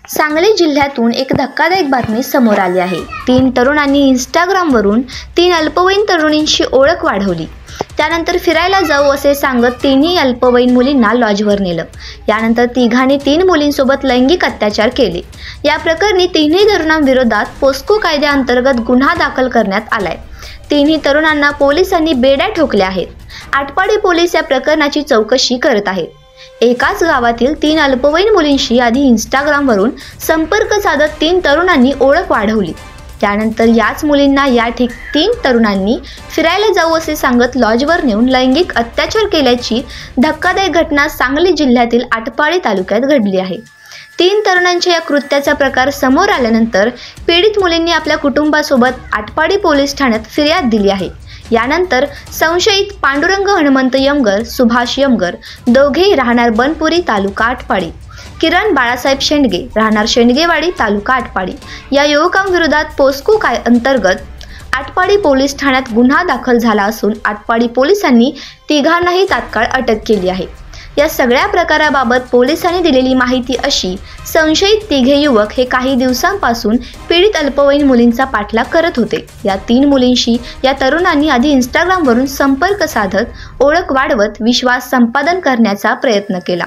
सांगली जिल्ह्यातून एक धक्कादायक बातमी समोर आली आहे। 3 तरुणांनी इंस्टाग्रामवरून 3 अल्पवयीन तरुणींची ओळख वाढवली। त्यानंतर फिरायला जाऊ असे सांगत तिन्ही अल्पवयीन मुलींना लॉजवर नेलं। यानंतर तिघांनी 3 मुलींसोबत लैंगिक अत्याचार केले। या प्रकरणी तिन्ही तरुणांविरोधात पोस्को कायद्याअंतर्गत गुन्हा दाखल करण्यात आलाय। तिन्ही तरुणांना पोलिसांनी बेड्या ठोकल्या आहेत। आटपाडी पोलीस या प्रकरणाची चौकशी करत आहेत। एकाच गावातील 3 अल्पवयीन मुलींशी आधी इंस्टाग्रामवरून संपर्क साधत 3 तरुणांनी ओळख वाढवली। त्यानंतर याच मुलींना 3 तरुणांनी फिरायला जाऊ असे सांगत लॉजवर नेऊन लैंगिक अत्याचार केल्याची धक्कादायक घटना सांगली जिल्ह्यातील आटपाडी तालुक्यात घडली आहे। 3 तरुणांच्या या कृत्याचा प्रकार समोर आल्यानंतर पीडित मुलींनी आपल्या कुटुंबासोबत आटपाडी पोलीस ठाण्यात फिर्याद दिली आहे। यानंतर संशयित पांडुरंग हनुमंत यमगर, सुभाष यमगर दोघेही राहणार बनपुरी तालुका आटपाडी, किरण बाळासाहेब शेंडगे राहणार शेंडगेवाडी तालुका आटपाडी या युवकांविरोधात पोस्को अंतर्गत आटपाडी पोलीस ठाण्यात गुन्हा दाखल झाला असून आटपाडी पोलिसांनी तिघांनाही तात्काळ अटक केली आहे। या सगळ्या प्रकाराबाबत पोलिसांनी दिलेली माहिती अशी, संशयित तिघे युवक हे काही दिवसांपासून पीडित अल्पवयीन मुलींचा पाठलाग करत होते। या 3 मुलींशी या तरुणांनी आधी इंस्टाग्रामवरून संपर्क साधत ओळख वाढवत विश्वास संपादन करण्याचा प्रयत्न केला।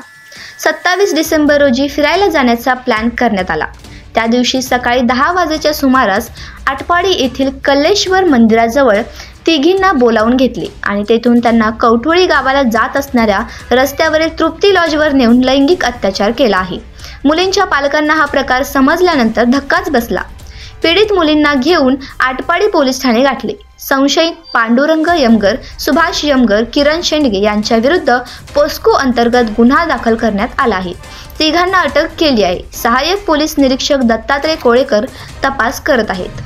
27 डिसेंबर रोजी फिरायला जाण्याचा प्लॅन करण्यात आला। त्या दिवशी सकाळी 10 वाजेच्या सुमारास आटपाडी येथील कल्लेश्वर मंदिराजवळ तिघींना बोलावून घेतले आणि तेथून त्यांना कवठोळी गावाला जात असणाऱ्या रस्त्यावरील तृप्ती लॉजवर नेऊन लैंगिक अत्याचार केला आहे। मुलींच्या पालकांना हा प्रकार समजल्यानंतर धक्काच बसला। पीडित मुलींना घेऊन आटपाडी पोलीस ठाणे गाठले। संशयित पांडुरंग यमगर, सुभाष यमगर, किरण शेंडगे यांच्या विरुद्ध पोस्को अंतर्गत गुन्हा दाखल करण्यात आला आहे। तिघांना अटक केली आहे। सहाय्यक पोलीस निरीक्षक दत्तात्रय कोळेकर तपास करत आहेत।